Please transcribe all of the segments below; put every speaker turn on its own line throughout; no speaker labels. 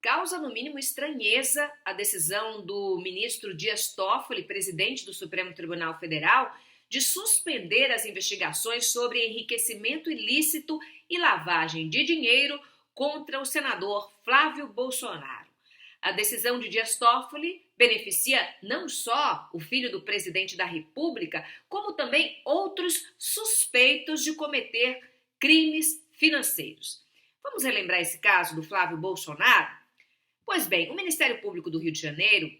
Causa, no mínimo, estranheza a decisão do ministro Dias Toffoli, presidente do Supremo Tribunal Federal, de suspender as investigações sobre enriquecimento ilícito e lavagem de dinheiro contra o senador Flávio Bolsonaro. A decisão de Dias Toffoli beneficia não só o filho do presidente da República, como também outros suspeitos de cometer crimes financeiros. Vamos relembrar esse caso do Flávio Bolsonaro? Pois bem, o Ministério Público do Rio de Janeiro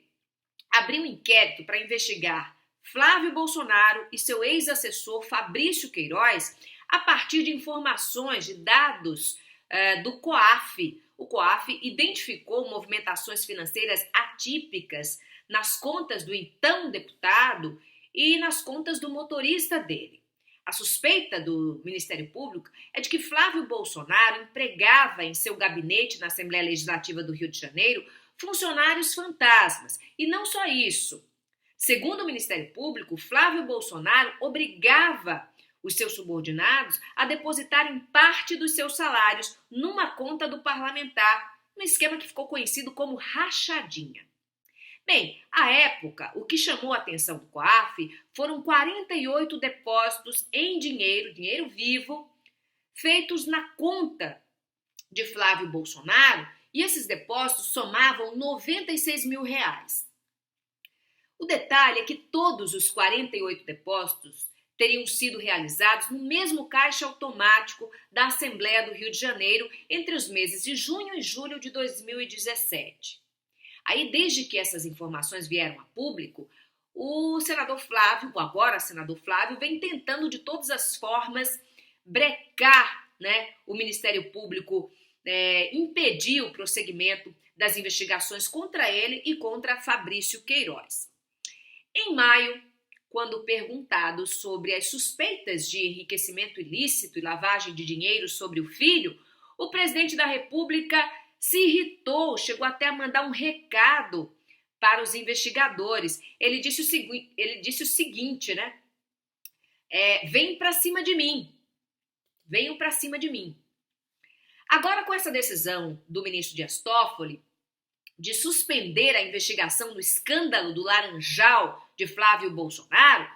abriu um inquérito para investigar Flávio Bolsonaro e seu ex-assessor Fabrício Queiroz a partir de informações, de dados do COAF. O COAF identificou movimentações financeiras atípicas nas contas do então deputado e nas contas do motorista dele. A suspeita do Ministério Público é de que Flávio Bolsonaro empregava em seu gabinete na Assembleia Legislativa do Rio de Janeiro funcionários fantasmas. E não só isso. Segundo o Ministério Público, Flávio Bolsonaro obrigava os seus subordinados a depositarem parte dos seus salários numa conta do parlamentar, num esquema que ficou conhecido como rachadinha. Bem, à época, o que chamou a atenção do COAF foram 48 depósitos em dinheiro vivo, feitos na conta de Flávio Bolsonaro, e esses depósitos somavam R$ 96 mil. O detalhe é que todos os 48 depósitos teriam sido realizados no mesmo caixa automático da Assembleia do Rio de Janeiro entre os meses de junho e julho de 2017. Aí, desde que essas informações vieram a público, o senador Flávio, o agora senador Flávio, vem tentando de todas as formas brecar, o Ministério Público, impedir o prosseguimento das investigações contra ele e contra Fabrício Queiroz. Em maio, quando perguntado sobre as suspeitas de enriquecimento ilícito e lavagem de dinheiro sobre o filho, o presidente da República se irritou, chegou até a mandar um recado para os investigadores. Ele disse o seguinte, vem para cima de mim, venham para cima de mim. Agora, com essa decisão do ministro Dias Toffoli de suspender a investigação do escândalo do Laranjal de Flávio Bolsonaro,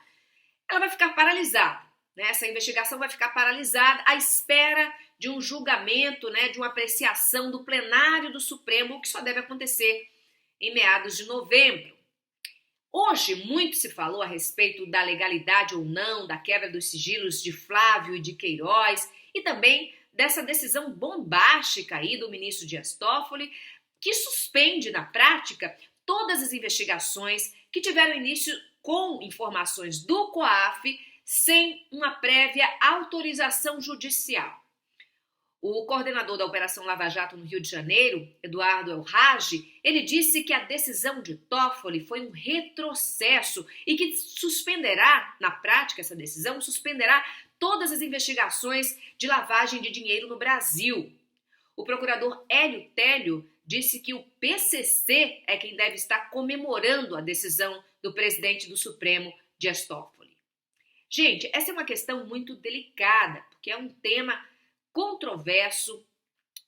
ela vai ficar paralisada. Essa investigação vai ficar paralisada à espera de um julgamento, de uma apreciação do plenário do Supremo, o que só deve acontecer em meados de novembro. Hoje, muito se falou a respeito da legalidade ou não da quebra dos sigilos de Flávio e de Queiroz e também dessa decisão bombástica aí do ministro Dias Toffoli, que suspende na prática todas as investigações que tiveram início com informações do COAF sem uma prévia autorização judicial. O coordenador da Operação Lava Jato no Rio de Janeiro, Eduardo Elrage, ele disse que a decisão de Toffoli foi um retrocesso e que suspenderá, na prática, essa decisão suspenderá todas as investigações de lavagem de dinheiro no Brasil. O procurador Hélio Télio disse que o PCC é quem deve estar comemorando a decisão do presidente do Supremo, Dias Toffoli. Gente, essa é uma questão muito delicada, porque é um tema controverso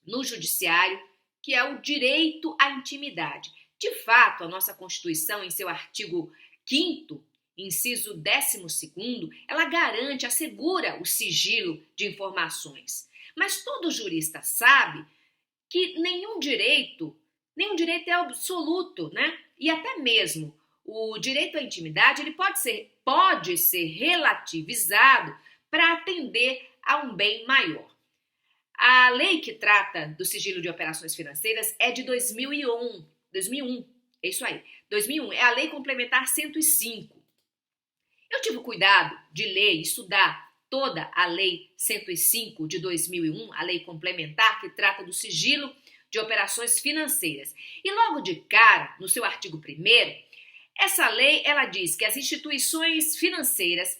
no judiciário, que é o direito à intimidade. De fato, a nossa Constituição, em seu artigo 5º, inciso 12º, ela garante, assegura o sigilo de informações. Mas todo jurista sabe que nenhum direito é absoluto, E até mesmo o direito à intimidade ele pode ser relativizado para atender a um bem maior. A lei que trata do sigilo de operações financeiras é de 2001, é isso aí, 2001, é a Lei Complementar 105. Eu tive o cuidado de ler e estudar toda a Lei 105 de 2001, a Lei Complementar que trata do sigilo de operações financeiras. E logo de cara, no seu artigo 1º, essa lei ela diz que as instituições financeiras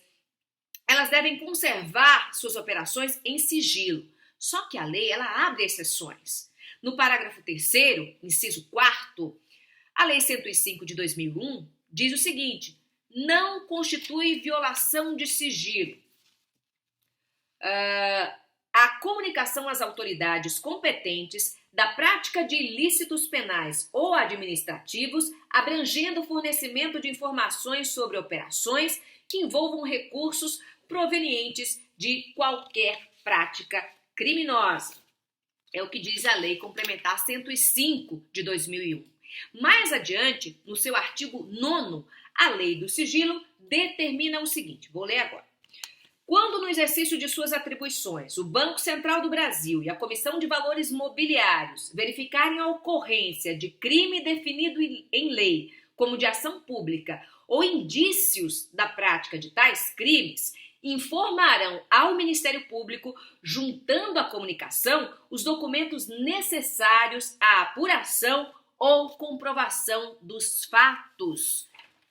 elas devem conservar suas operações em sigilo. Só que a lei ela abre exceções. No parágrafo 3º, inciso 4º, a Lei 105 de 2001 diz o seguinte: não constitui violação de sigilo a comunicação às autoridades competentes da prática de ilícitos penais ou administrativos, abrangendo o fornecimento de informações sobre operações que envolvam recursos provenientes de qualquer prática criminosa. É o que diz a Lei Complementar 105 de 2001. Mais adiante, no seu artigo 9º, a Lei do Sigilo determina o seguinte, vou ler agora. Quando no exercício de suas atribuições, o Banco Central do Brasil e a Comissão de Valores Mobiliários verificarem a ocorrência de crime definido em lei, como de ação pública, ou indícios da prática de tais crimes, informarão ao Ministério Público, juntando à comunicação, os documentos necessários à apuração ou comprovação dos fatos.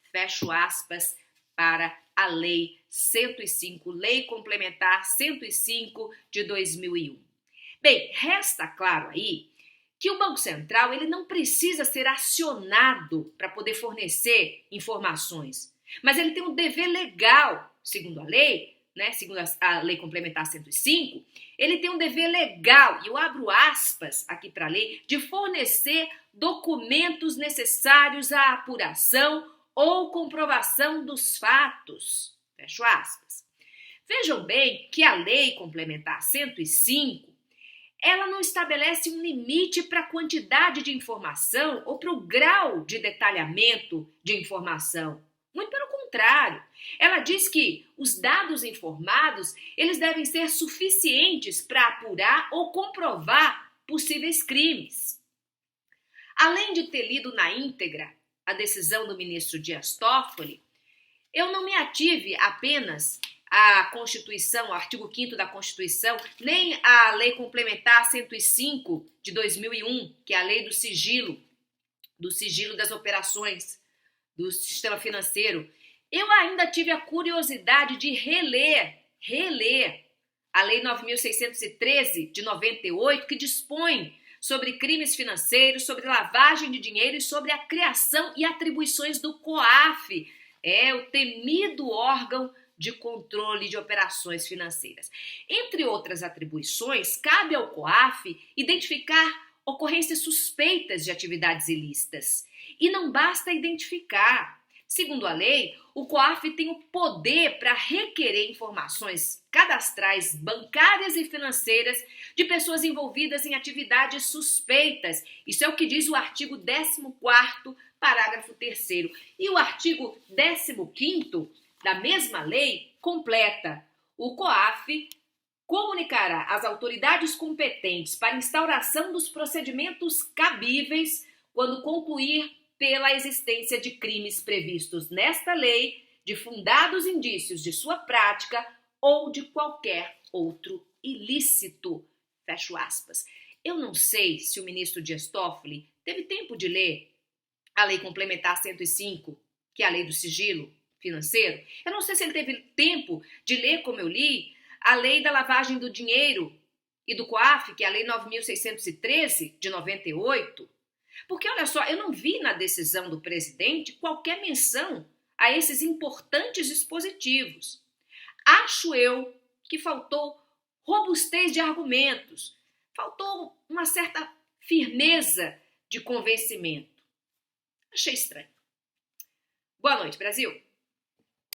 Fecho aspas para a Lei 105, Lei Complementar 105 de 2001. Bem, resta claro aí que o Banco Central ele não precisa ser acionado para poder fornecer informações, mas ele tem um dever legal, segundo a lei, segundo a Lei Complementar 105, ele tem um dever legal, e eu abro aspas aqui para a lei, de fornecer documentos necessários à apuração ou comprovação dos fatos. Fecho aspas. Vejam bem que a Lei Complementar 105, ela não estabelece um limite para a quantidade de informação ou para o grau de detalhamento de informação. Muito pelo contrário, ela diz que os dados informados, eles devem ser suficientes para apurar ou comprovar possíveis crimes. Além de ter lido na íntegra a decisão do ministro Dias Toffoli, eu não me ative apenas à Constituição, ao artigo 5º da Constituição, nem à Lei Complementar 105 de 2001, que é a lei do sigilo das operações do sistema financeiro. Eu ainda tive a curiosidade de reler a Lei 9.613 de 98, que dispõe sobre crimes financeiros, sobre lavagem de dinheiro e sobre a criação e atribuições do COAF, o temido órgão de controle de operações financeiras. Entre outras atribuições, cabe ao COAF identificar ocorrências suspeitas de atividades ilícitas. E não basta identificar. Segundo a lei, o COAF tem o poder para requerer informações cadastrais, bancárias e financeiras de pessoas envolvidas em atividades suspeitas. Isso é o que diz o artigo 14º, parágrafo 3º. E o artigo 15º da mesma lei completa. O COAF comunicará às autoridades competentes para instauração dos procedimentos cabíveis quando concluir pela existência de crimes previstos nesta lei, de fundados indícios de sua prática ou de qualquer outro ilícito. Fecho aspas. Eu não sei se o ministro Dias Toffoli teve tempo de ler a Lei Complementar 105, que é a lei do sigilo financeiro. Eu não sei se ele teve tempo de ler, como eu li, a lei da lavagem do dinheiro e do COAF, que é a Lei 9.613 de 98. Porque, olha só, eu não vi na decisão do presidente qualquer menção a esses importantes dispositivos. Acho eu que faltou robustez de argumentos, faltou uma certa firmeza de convencimento. Achei estranho. Boa noite, Brasil!